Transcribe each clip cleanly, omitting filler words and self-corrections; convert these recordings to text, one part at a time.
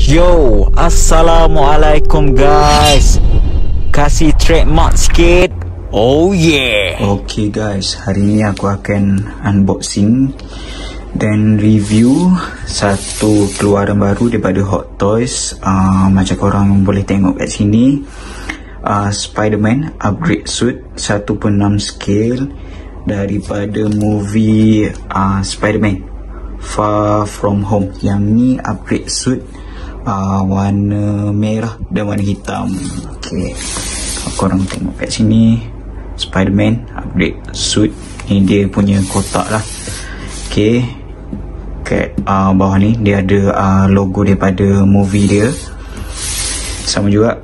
Yo, Assalamualaikum guys. Kasih trademark sikit. Oh yeah. Okay guys, hari ni aku akan unboxing dan review satu keluaran baru daripada Hot Toys. Macam korang boleh tengok kat sini, Spider-Man upgrade suit 1/6 scale daripada movie Spider-Man Far From Home. Yang ni upgrade suit warna merah dan warna hitam. Okay, korang tengok kat sini, Spider-Man upgrade suit. Ni dia punya kotak lah. Okay, kat bawah ni dia ada logo daripada movie dia. Sama juga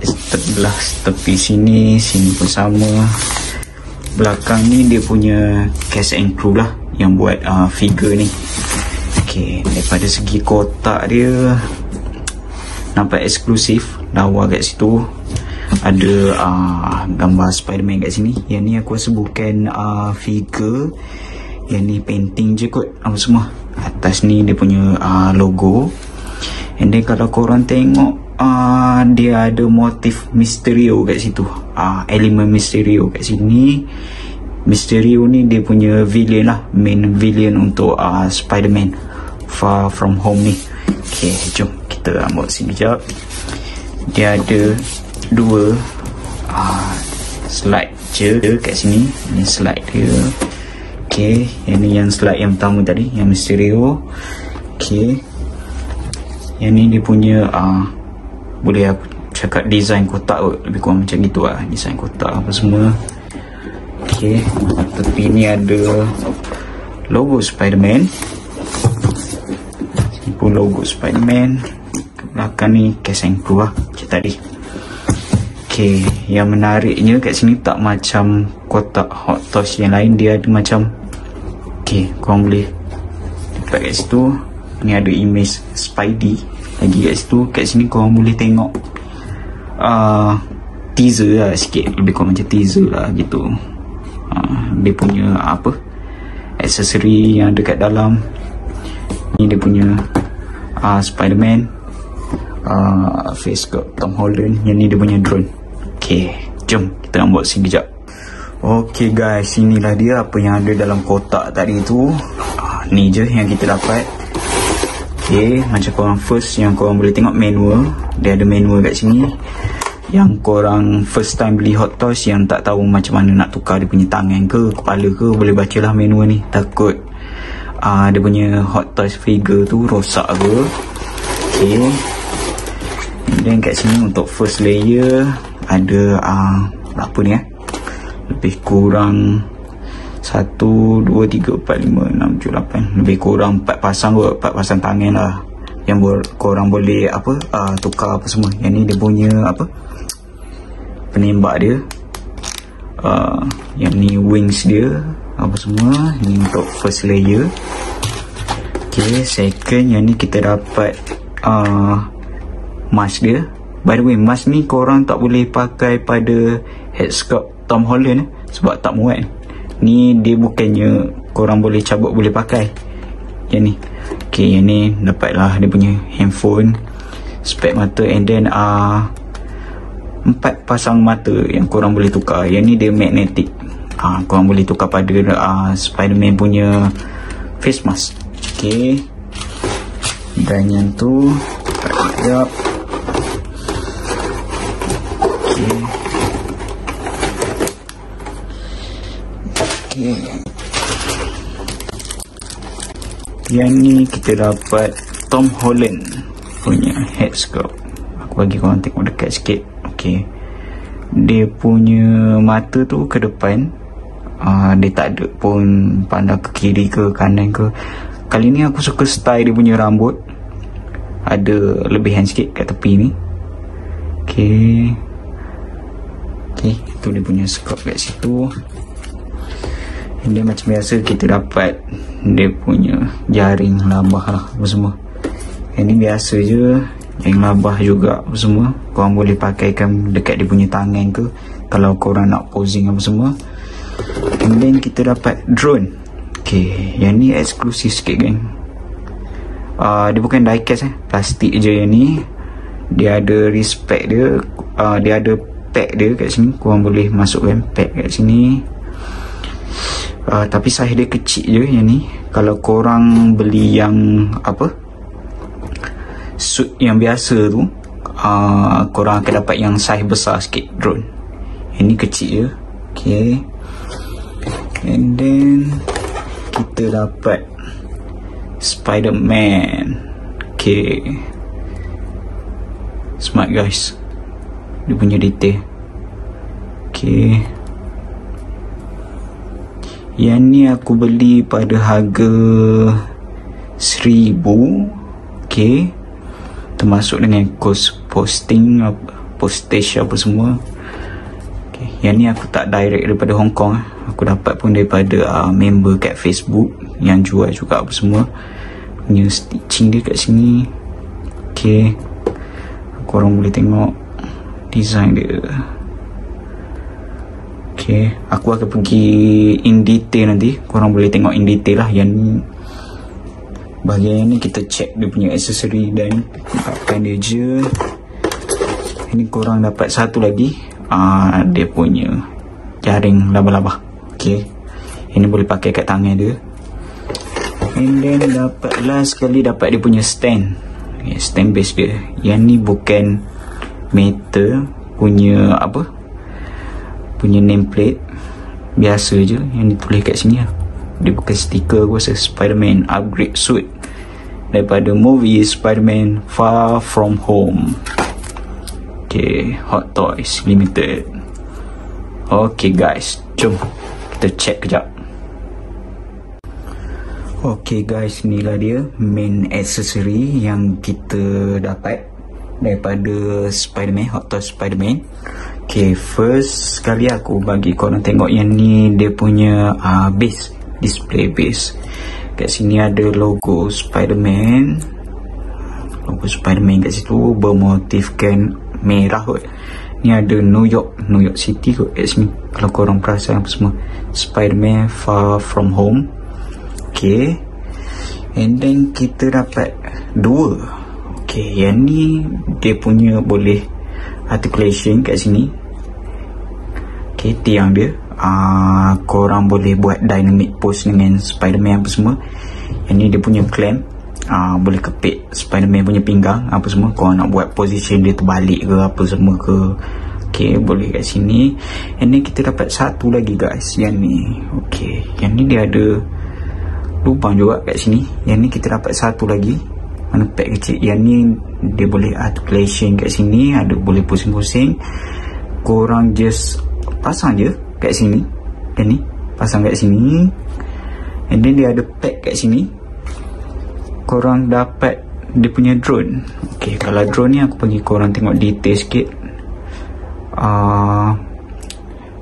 sebelah tepi sini pun sama. Belakang ni dia punya cast and crew lah yang buat figure ni. Okay, daripada segi kotak dia nampak eksklusif. Lawa kat situ ada gambar Spider-Man kat sini. Yang ni aku rasa bukan figure, yang ni painting je kot apa semua. Atas ni dia punya logo. And then kalau korang tengok, dia ada motif Mysterio kat situ, elemen Mysterio kat sini. Mysterio ni dia punya villain lah, main villain untuk Spider-Man Far From Home ni. Okay, jom kita unboxing sekejap. Dia ada dua slide je kat sini. Ni slide dia. Okay, yang ni yang slide yang pertama tadi, yang Mysterio. Okay, yang ni dia punya boleh aku cakap design kotak kot, lebih kurang macam gitu lah, design kotak apa semua. Okay, tepi ni ada logo Spider-Man. Sini pun logo Spider-Man. Belakang ni cast and crew lah macam tadi. Okay, yang menariknya kat sini tak macam kotak Hot Toys yang lain, dia ada macam, okay, korang boleh dapat kat situ. Ni ada image Spidey lagi kat situ. Kat sini korang boleh tengok teaser lah sikit, lebih kurang macam teaser lah gitu. Dia punya aksesori yang ada kat dalam. Ni dia punya Spider-Man, face kat Tom Holland. Yang ni dia punya drone. Okay, jom kita unboxing kejap. Okay guys, inilah dia apa yang ada dalam kotak tadi tu. Ni je yang kita dapat. Okay, macam korang first yang korang boleh tengok manual. Dia ada manual kat sini. Yang korang first time beli Hot Toys yang tak tahu macam mana nak tukar dia punya tangan ke kepala ke, boleh bacalah manual ni. Takut dia punya Hot Toys figure tu rosak ke. Okay, dan kat sini untuk first layer ada berapa ni lebih kurang 1, 2, 3, 4, 5, 6, 7, 8, lebih kurang 4 pasang kot, 4 pasang tangan lah yang korang boleh tukar apa semua. Yang ni dia punya penembak dia, yang ni wings dia apa semua. Ni untuk first layer. Okay, second, yang ni kita dapat mask dia. By the way, mask ni korang tak boleh pakai pada head sculpt Tom Holland sebab tak muat. Ni dia bukannya korang boleh cabut, boleh pakai. Yang ni. Okay, yang ni dapatlah dia punya handphone, spek mata, and then 4 pasang mata yang korang boleh tukar. Yang ni dia magnetic. Korang boleh tukar pada Spider-Man punya face mask. Okay, dan yang tu sekejap. Okay. Okay. Yang ni kita dapat Tom Holland punya head sculpt. Aku bagi korang tengok dekat sikit. Okay, dia punya mata tu ke depan. Dia tak ada pun pandang ke kiri ke kanan ke. Kali ni aku suka style dia punya rambut, ada lebihan sikit kat tepi ni. Okay, itu dia punya sculpt kat situ. Dia macam biasa kita dapat dia punya jaring labah lah apa semua. Yang ni biasa je, jaring labah juga apa semua. Korang boleh pakaikan dekat dia punya tangan ke kalau korang nak posing apa semua. And then kita dapat drone. Okay, yang ni eksklusif sikit geng. Dia bukan diecast plastik je yang ni. Dia ada respect dia. Dia ada pack dia kat sini. Korang boleh masukkan pack kat sini. Tapi saiz dia kecil je yang ni. Kalau korang beli yang suit yang biasa tu, korang akan dapat yang saiz besar sikit drone. Yang ni kecil je. Okay. And then kita dapat Spider-Man. Okay, smart guys, dia punya detail. Okay, yang ni aku beli pada harga 1000. Okay, termasuk dengan kos posting, postage apa semua. Okay, yang ni aku tak direct daripada Hong Kong. Aku dapat pun daripada member kat Facebook yang jual juga apa semua. Punya stitching dia kat sini. Okay, korang boleh tengok design dia. Okay, aku akan pergi in detail nanti. Korang boleh tengok in detail lah. Yang ni, bahagian ni kita check dia punya aksesori dan pakaian dia je. Ini korang dapat satu lagi, dia punya jaring laba-laba. Okay, ini boleh pakai kat tangan dia. And then dapat last sekali, dapat dia punya stand. Okay, stand base dia. Yang ni bukan metal punya punya nameplate, biasa je yang ditulis kat sini lah. Dia bukan stiker. Aku rasa Spider-Man upgrade suit daripada movie Spider-Man Far From Home. Okay, Hot Toys Limited. Okay guys, jom kita check kejap. Okay guys, inilah dia main accessory yang kita dapat daripada Spider-Man, Hot Toys Spider-Man. Okay, first sekali aku bagi korang tengok yang ni dia punya base, display base. Kat sini ada logo Spider-Man. Logo Spider-Man kat situ bermotifkan merah kot. Ni ada New York City kot kat sini. Kalau korang perasan apa semua, Spider-Man Far From Home. Okay, and then kita dapat dua. Okay, yang ni dia punya boleh articulation kat sini. Okay, tiang dia, korang boleh buat dynamic pose dengan Spider-Man apa semua. Yang ni dia punya clamp, boleh kepit Spider-Man punya pinggang apa semua. Korang nak buat position dia terbalik ke apa semua ke, okay, boleh kat sini. And then kita dapat satu lagi guys, yang ni. Okay, yang ni dia ada lubang juga kat sini. Yang ni kita dapat satu lagi, mana pack kecil. Yang ni dia boleh articulation kat sini, ada boleh pusing-pusing. Korang just pasang je kat sini. Yang ni pasang kat sini, and then dia ada pack kat sini. Korang dapat dia punya drone. Okay, kalau drone ni aku bagi korang tengok detail sikit.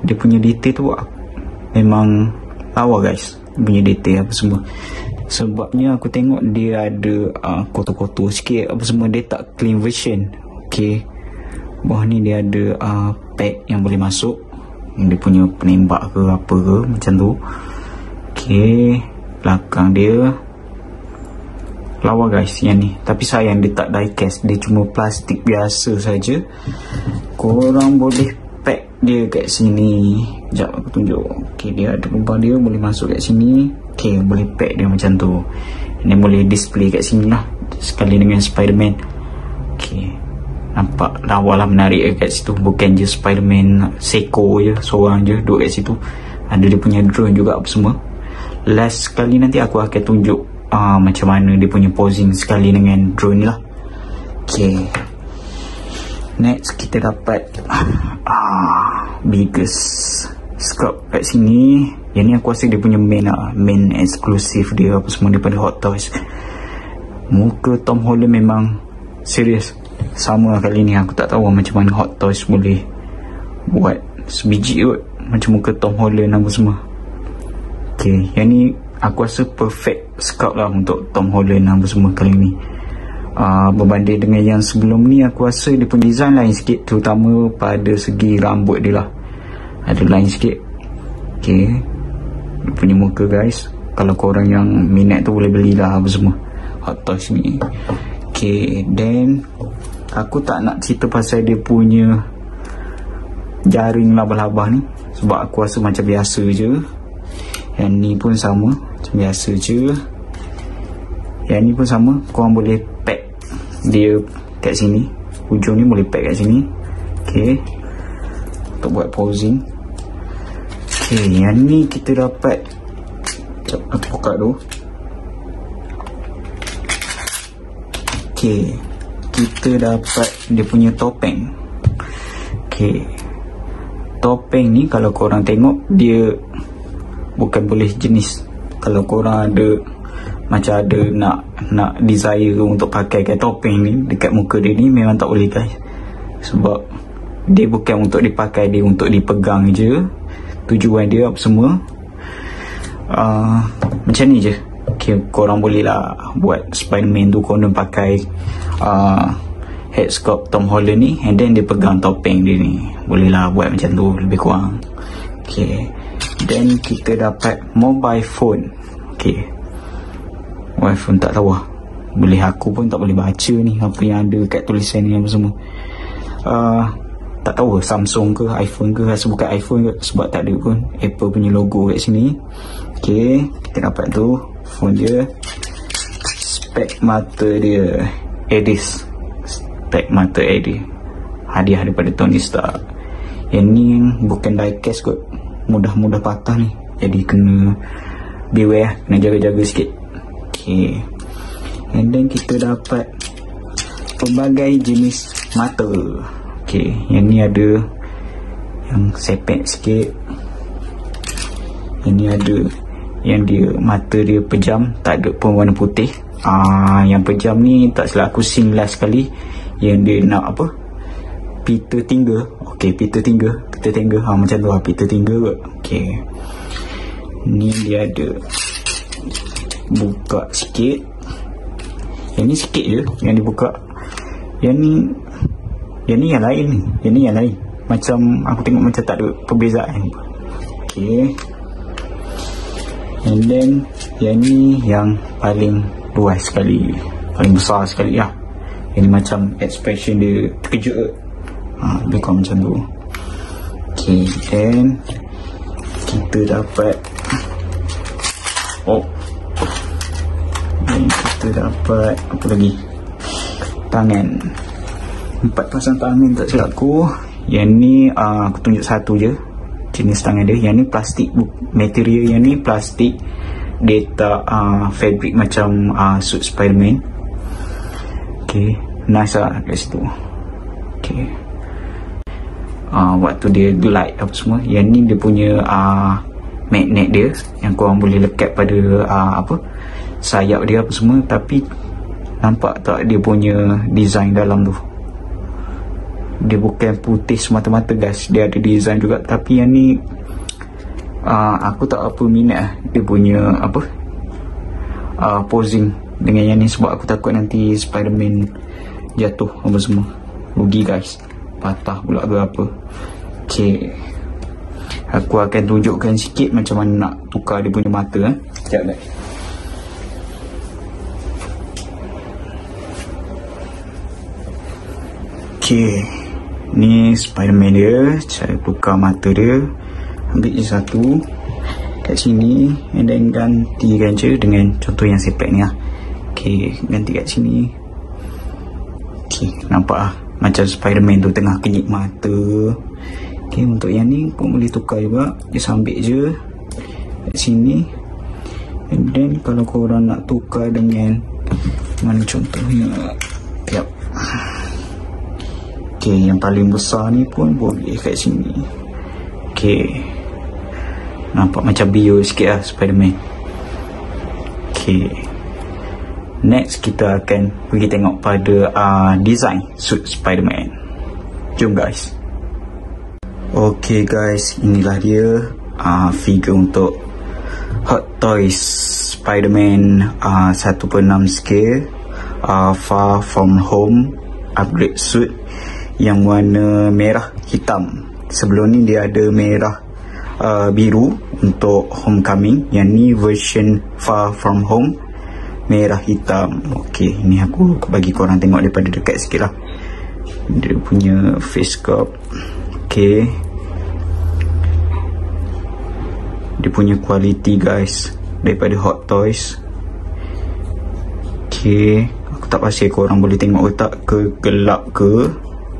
Dia punya detail tu memang lawa guys, punya detail apa semua. Sebabnya aku tengok dia ada kotor-kotor sikit apa semua, dia tak clean version. Okay, bawah ni dia ada pack yang boleh masuk, yang dia punya penembak ke apa ke macam tu. Okay, belakang dia lawa guys yang ni. Tapi sayang dia tak diecast, dia cuma plastik biasa saja. Korang boleh pack dia kat sini. Sekejap aku tunjuk. Okay, dia ada lubang, dia boleh masuk kat sini. Okay, boleh pack dia macam tu. Ini boleh display kat sini lah, sekali dengan Spider-Man. Okay, nampak lawa lah, menarik kat situ. Bukan je Spider-Man seko je, seorang je duduk kat situ. Ada dia punya drone juga apa semua. Last sekali nanti aku akan tunjuk macam mana dia punya posing sekali dengan drone ni lah. Okay, next kita dapat biggest scope kat sini. Yang ni aku rasa dia punya main eksklusif dia apa semua daripada Hot Toys. Muka Tom Holland memang serius sama kali ni. Aku tak tahu macam mana Hot Toys boleh buat sebiji kot macam muka Tom Holland apa semua. Okay, yang ni aku rasa perfect scout lah untuk Tom Holland apa semua kali ni. Berbanding dengan yang sebelum ni, aku rasa dia punya design lain sikit, terutama pada segi rambut dia lah, ada lain sikit. Okay, dia punya muka guys, kalau korang yang minat tu boleh belilah apa semua. Hot Toys ni. Okay, then aku tak nak cerita pasal dia punya jaring laba-laba ni, sebab aku rasa macam biasa je. Yang ni pun sama, macam biasa je. Yang ni pun sama, korang boleh pack dia kat sini. Hujung ni boleh pack kat sini. Okay, untuk buat posing. Okay, yang ni kita dapat, sekejap aku buka dulu. Okay, kita dapat dia punya topeng. Okay, topeng ni kalau korang tengok, dia bukan boleh jenis. Kalau korang ada macam ada nak desire untuk pakai topeng ni dekat muka dia ni, memang tak boleh guys. Sebab dia bukan untuk dipakai, dia untuk dipegang je. Tujuan dia apa semua macam ni je. Okay, korang boleh lah buat Spiderman tu, korang pakai head sculpt Tom Holland ni, and then dia pegang topeng dia ni. Boleh lah buat macam tu lebih kurang. Okay, then kita dapat mobile phone. Okay, mobile phone tak tahu lah, boleh aku pun tak boleh baca ni apa yang ada kat tulisan ni apa semua. Tak tahu Samsung ke iPhone ke, rasa bukan iPhone ke, sebab tak ada pun Apple punya logo kat sini. Okay, kita dapat tu phone dia. Spek mata dia Edis, spek mata Edis, hadiah daripada Tony Stark. Yang ni bukan diecast kot, mudah-mudah patah ni, jadi kena beware, kena jaga-jaga sikit. Okay, and then kita dapat pelbagai jenis mata. Okay, yang ni ada yang sepek sikit, yang ni ada yang dia mata dia pejam, tak ada pun warna putih. Yang pejam ni tak silap aku scene last kali yang dia nak apa, Peter Tingle. Okay, Peter Tingle macam tu lah, Peter Tingle kot. Okay, ni dia ada buka sikit. Yang ni sikit je yang dibuka. Yang ni yang lain ni. Yang ni yang lain, macam aku tengok macam tak ada perbezaan. Okay, and then yang ni yang paling luas sekali, paling besar sekali lah. Yang ni macam expression dia terkejut. Lebih kurang macam tu. Okay, then kita dapat dan kita dapat apa lagi, tangan, 4 pasang tangan tak silap aku. Yang ni aku tunjuk satu je jenis tangan dia. Yang ni plastik, material yang ni plastik, dia tak fabric macam suit Spiderman. Okay, nice lah kat situ. Okay, waktu dia glide apa semua. Yang ni dia punya magnet dia, yang korang boleh lekat pada sayap dia apa semua. Tapi nampak tak dia punya design dalam tu, dia bukan putih semata-mata guys, dia ada design juga. Tapi yang ni aku tak apa minat dia punya posing dengan yang ni, sebab aku takut nanti Spiderman jatuh apa semua, rugi guys, patah pula ke apa. Okay, aku akan tunjukkan sikit macam mana nak tukar dia punya mata. Sekejap guys. Okay, ni Spiderman dia, cara tukar mata dia. Ambil je satu kat sini, and then gantikan je dengan contoh yang sepek ni lah. Okay, ganti kat sini. Okay, nampak lah macam Spiderman tu tengah kenyit mata. Okay, untuk yang ni pun boleh tukar juga, just ambil je kat sini. And then kalau korang nak tukar dengan mana contohnya, yep. Okay, yang paling besar ni pun boleh kat sini. Okay, nampak macam bio sikit lah Spiderman. Okay, next kita akan pergi tengok pada design suit Spiderman. Jom guys. Okay guys, inilah dia figure untuk Hot Toys Spiderman 1/6 scale Far From Home upgrade suit yang warna merah hitam. Sebelum ni dia ada merah biru untuk Homecoming. Yang ni version Far From Home. merah hitam. Okey, ni aku bagi korang tengok daripada dekat sikit lah. Dia punya face sculpt. Okey, dia punya quality guys daripada Hot Toys. Okey, aku tak pasti korang boleh tengok ke tak, ke gelap ke.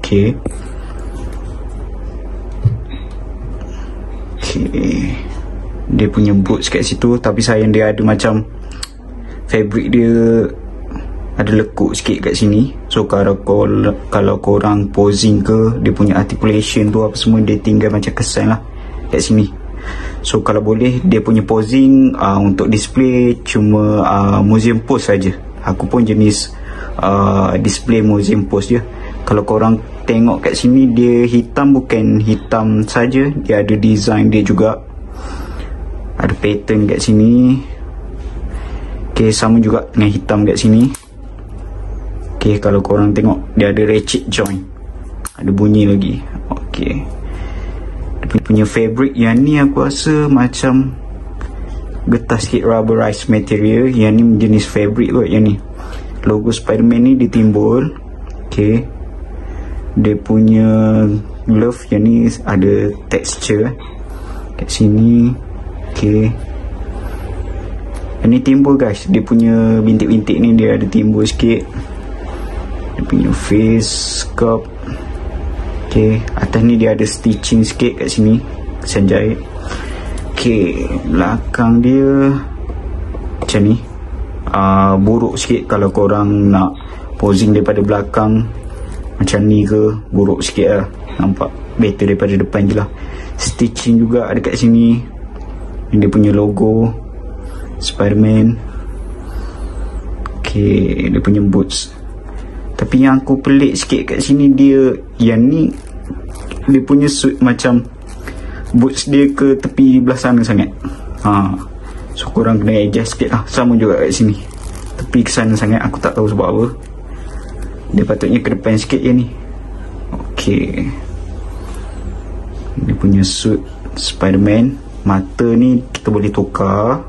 Okey, dia punya boots kat situ, tapi sayang dia ada macam fabric dia ada lekuk sikit kat sini. So kalau korang posing ke, dia punya articulation tu apa semua dia tinggal macam kesan lah kat sini. So kalau boleh dia punya posing untuk display cuma museum pose saja. Aku pun jenis display museum pose je. Kalau korang tengok kat sini, dia hitam bukan hitam saja, dia ada design dia juga, ada pattern kat sini. Okay, sama juga dengan hitam kat sini. Okay, kalau korang tengok dia ada ratchet joint, ada bunyi lagi. Okay, dia punya fabric yang ni aku rasa macam getah sikit rubberized material. Yang ni jenis fabric kot. Yang ni logo Spiderman ni ditimbul. Okay, dia punya glove yang ni ada texture kat sini. Okay, yang ni timbul guys, dia punya bintik-bintik ni dia ada timbul sikit. Dia punya face sculpt. Okay, atas ni dia ada stitching sikit kat sini, kesan jahit. Okay, belakang dia macam ni. Buruk sikit kalau korang nak posing daripada belakang macam ni ke, buruk sikit lah. Nampak better daripada depan je lah. Stitching juga ada kat sini. Dia punya logo Spiderman. Okay, dia punya boots. Tapi yang aku pelik sikit kat sini, dia yang ni dia punya suit macam boots dia ke tepi belah sana sangat. So korang kena adjust sikit lah. Sama juga kat sini, tepi ke sana sangat. Aku tak tahu sebab apa. Dia patutnya ke depan sikit je ni. Okay, dia punya suit Spiderman. Mata ni kita boleh tukar.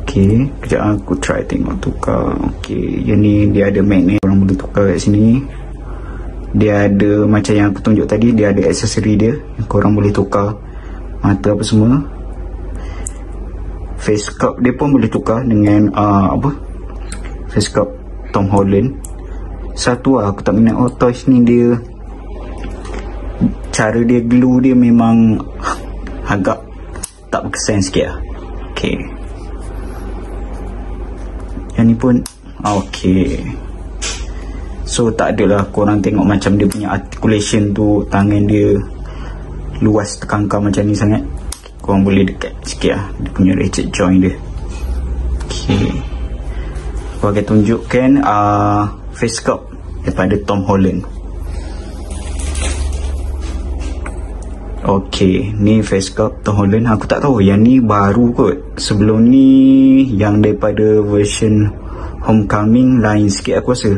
Okay, kejap aku try tengok tukar. Okay, yang ni dia ada magnet, korang boleh tukar kat sini. Dia ada macam yang aku tunjuk tadi, dia ada aksesori dia, korang boleh tukar mata apa semua. Face sculpt dia pun boleh tukar dengan face sculpt Tom Holland. Satu lah aku tak minat Hot Toys ni, dia cara dia glue dia memang agak tak berkesan sikit lah. Okay, yang ni pun okay. So tak adalah korang tengok macam dia punya articulation tu, tangan dia luas terkangkar macam ni sangat. Korang boleh dekat sikit lah dia punya ratchet joint dia. Okay, aku akan tunjukkan face sculpt daripada Tom Holland. Okay, ni face sculpt Tom Holland. Aku tak tahu yang ni baru kot. Sebelum ni yang daripada version Homecoming lain sikit aku rasa.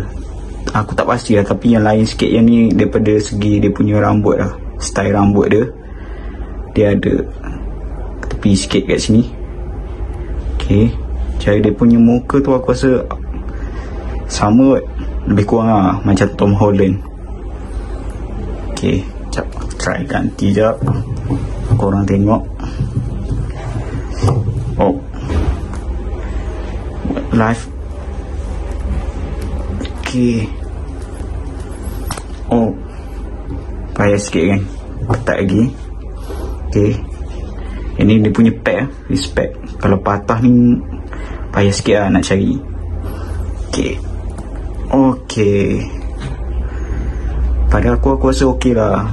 Aku tak pasti lah, tapi yang lain sikit. Yang ni daripada segi dia punya rambut lah, style rambut dia, dia ada tepi sikit kat sini. Okay, cara dia punya muka tu aku rasa sama kot, lebih kurang lah macam Tom Holland. Okay, sekejap aku try ganti jap, korang tengok. Oh, live. Okay. Oh, payah sikit kan, ketat lagi. Okay, ini dia punya pad respect. Kalau patah ni payah sikit lah nak cari. Okay. Okay, pada aku rasa ok lah.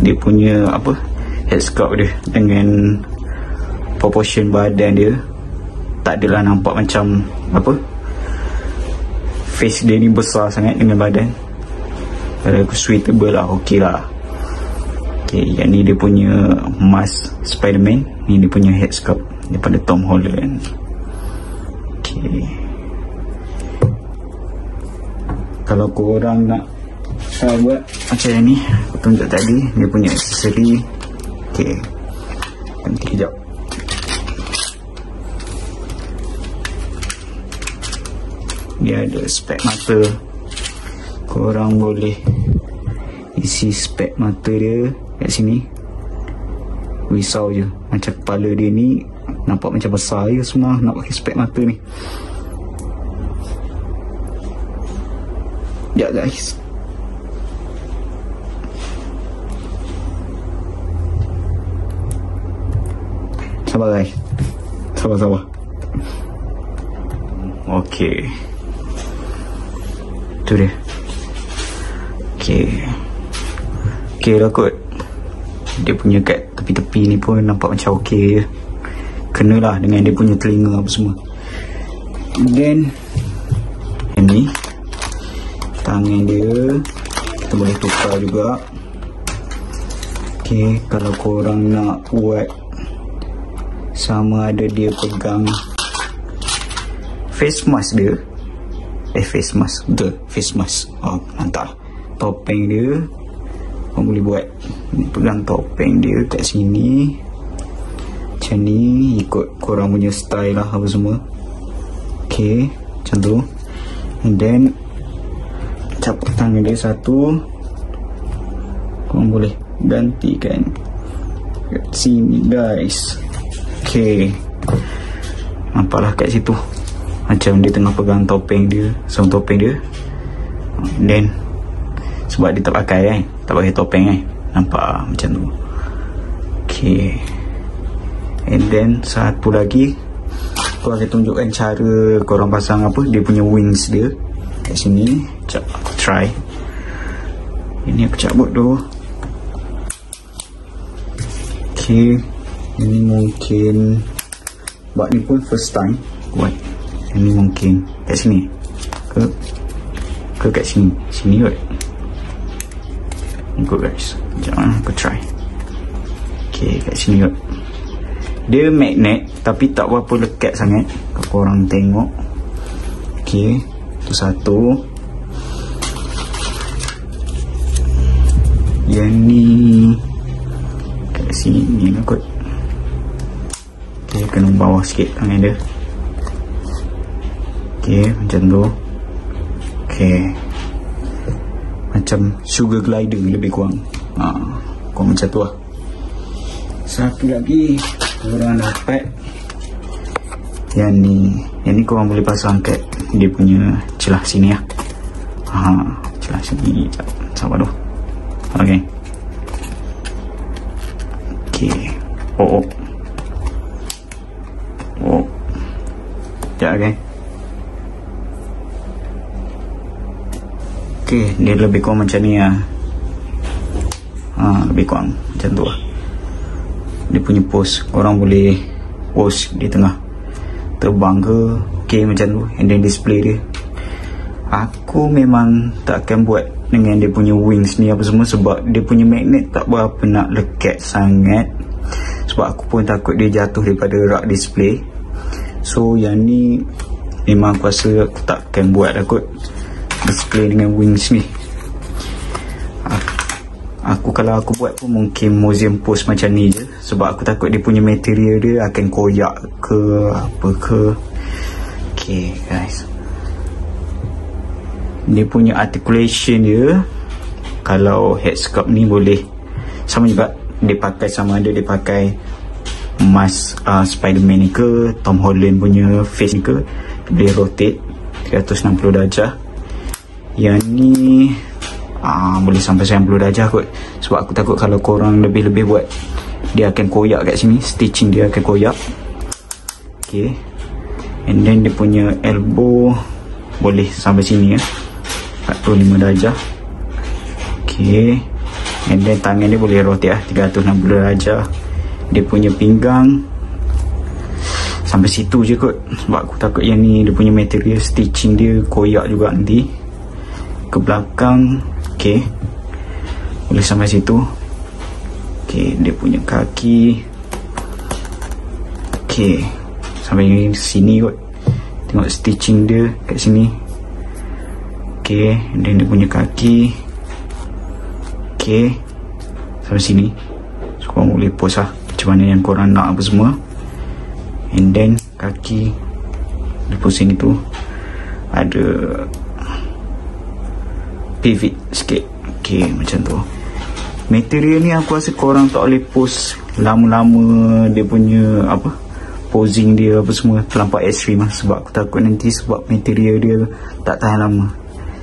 Dia punya head sculpt dia dengan proportion badan dia, tak adalah nampak macam face dia ni besar sangat dengan badan. Pada aku suitable lah, ok lah. Okay, yang ni dia punya mask Spiderman. Ni dia punya head sculpt daripada Tom Holland. Okay, kalau korang nak buat macam yang ni aku tunjuk tadi, dia punya aksesori. Okay, nanti kejap. dia ada spek mata. Korang boleh isi spek mata dia kat sini. Risau je, macam kepala dia ni nampak macam besar je semua nak pakai spek mata ni. Ya guys, sabar guys, sabar. Okey, tu dia. Okey dah kot. Dia punya kat tepi-tepi ni pun nampak macam okey je. Kenalah dengan dia punya telinga apa semua. Then ini tangan dia kita boleh tukar juga. Okey, kalau korang nak buat sama ada dia pegang face mask dia. Face mask, betul, face mask. Oh, mantap. Topeng dia korang boleh buat. Pegang topeng dia kat sini macam ni, ikut korang punya style lah apa semua. Okay, macam tu. And then capak tangan dia satu, korang boleh gantikan kat sini guys. Okay, nampaklah kat situ macam dia tengah pegang topeng dia, sarung topeng dia. And then sebab dia tak pakai tak pakai topeng nampak macam tu. Okay, and then satu lagi aku akan tunjukkan cara korang pasang apa dia punya wings dia kat sini. Sekejap aku try. Ini aku cabut dulu. Okay, ini mungkin sebab ni pun first time buat. Ini mungkin kat sini ke kat sini kot. Ikut guys, sekejap aku try. Okay, kat sini kot. Dia magnet tapi tak berapa lekat sangat kalau korang tengok. Okay, tu satu. Yang ni kat sini lah kot. Okay, kena bawah sikit tangan dia. Okay, macam tu. Okay, macam sugar glider lebih kurang. Kurang macam tu lah. Satu lagi korang dapat yang ni. Yang ni korang boleh pasang kat dia punya celah sini lah. Celah sini. Sabar tu. Okay. Okay. Oh. Sekejap okay. Okay, dia lebih kurang macam ni lah. Lebih kurang macam tu lah. Dia punya pose, korang boleh pose di tengah terbang ke. Okay, macam tu. And then display dia. Aku memang tak akan buat dengan dia punya wings ni apa semua sebab dia punya magnet tak berapa nak lekat sangat. Sebab aku pun takut dia jatuh daripada rak display. So yang ni memang aku rasa aku tak akan buat lah kot display dengan wings ni. Aku kalau aku buat pun mungkin museum pose macam ni je sebab aku takut dia punya material dia akan koyak ke apa ke. Okay guys, dia punya articulation dia kalau head sculpt ni boleh sama juga. Dia pakai sama ada dia pakai mask Spiderman ni ke Tom Holland punya face ni ke, boleh rotate 360 darjah. Yang ni boleh sampai 90 darjah kot sebab aku takut kalau korang lebih-lebih buat dia akan koyak kat sini, stitching dia akan koyak. Okay, and then dia punya elbow boleh sampai sini 45 darjah. Okay, and then tangan dia boleh rotate 360 darjah. Dia punya pinggang sampai situ je kot sebab aku takut yang ni dia punya material stitching dia koyak juga nanti ke belakang. Okay, boleh sampai situ. Okay, dia punya kaki. Okay, sampai sini kot. Tengok stitching dia kat sini. Okay, dan dia punya kaki. Okay, sampai sini. So korang boleh pose lah macam mana yang korang nak apa semua. And then kaki dia pose sini tu. ada pivot sikit. Okay, macam tu. Material ni aku rasa korang tak boleh post lama-lama dia punya apa, posing dia apa semua terlampau ekstrim lah. Sebab aku takut nanti sebab material dia tak tahan lama,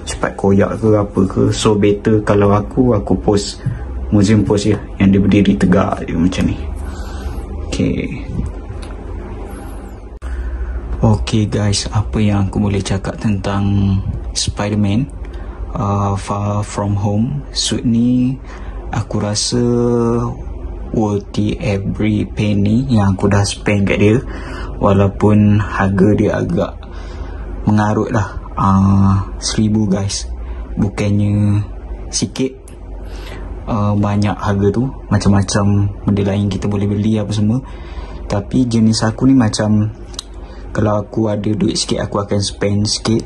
cepat koyak ke apa ke. So better kalau aku post museum pose je, yang dia berdiri tegak dia macam ni. Okay guys, apa yang aku boleh cakap tentang Spider-Man Far From Home suit ni, aku rasa worthy every penny yang aku dah spend kat dia. Walaupun harga dia agak mengarut lah, 1,000 guys, bukannya sikit. Banyak harga tu, macam-macam benda lain kita boleh beli apa semua. Tapi jenis aku ni macam, kalau aku ada duit sikit aku akan spend sikit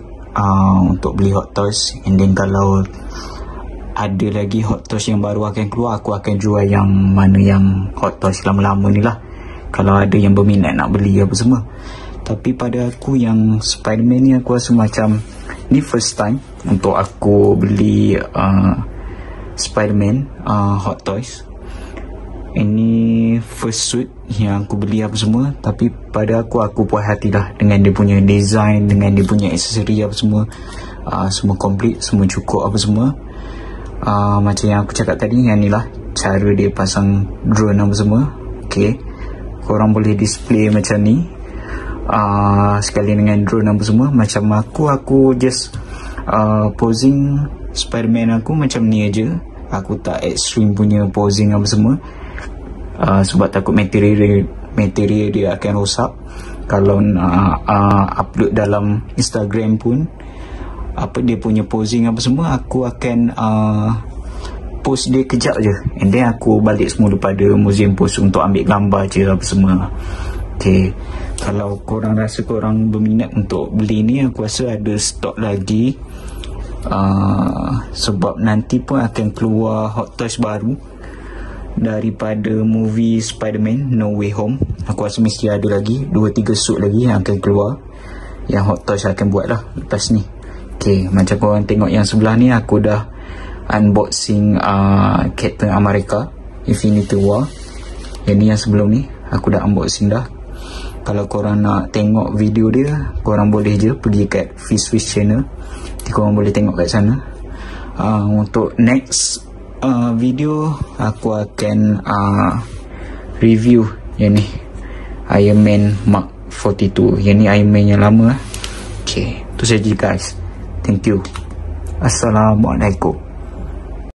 untuk beli hot toys. And then kalau ada lagi hot toys yang baru akan keluar, aku akan jual yang mana yang hot toys lama-lama ni lah, kalau ada yang berminat nak beli apa semua. Tapi pada aku yang Spider-Man ni, aku rasa macam ni first time untuk aku beli Spider-Man hot toys. Ini first suit yang aku beli apa semua. Tapi pada aku puas hati lah dengan dia punya design, dengan dia punya aksesori apa semua. Semua complete, semua cukup apa semua. Macam yang aku cakap tadi, yang ni lah cara dia pasang drone apa semua. Okay, korang boleh display macam ni, sekali dengan drone apa semua. Macam aku just posing Spider-Man aku macam ni aja. Aku tak extreme punya posing apa semua, sebab takut material dia akan rosak. Kalau upload dalam Instagram pun, apa dia punya posing apa semua, aku akan post dia kejap je, and then aku balik semula pada museum pose untuk ambil gambar je apa semua. Okay, kalau korang rasa korang berminat untuk beli ni, aku rasa ada stok lagi. Sebab nanti pun akan keluar hot toys baru daripada movie Spider-Man No Way Home. Aku rasa mesti ada lagi 2-3 suit lagi yang akan keluar, yang hot toys akan buat lah lepas ni. Okay, macam korang tengok yang sebelah ni, aku dah unboxing Captain America Infinity War. Yang ni yang sebelum ni aku dah unboxing dah. Kalau korang nak tengok video dia, korang boleh je pergi kat Fish channel, nanti korang boleh tengok kat sana. Untuk next video, aku akan review yang ni, Iron Man Mark 42. Yang ni Iron Man yang lama. Okay, tu saja guys. Thank you. Assalamualaikum.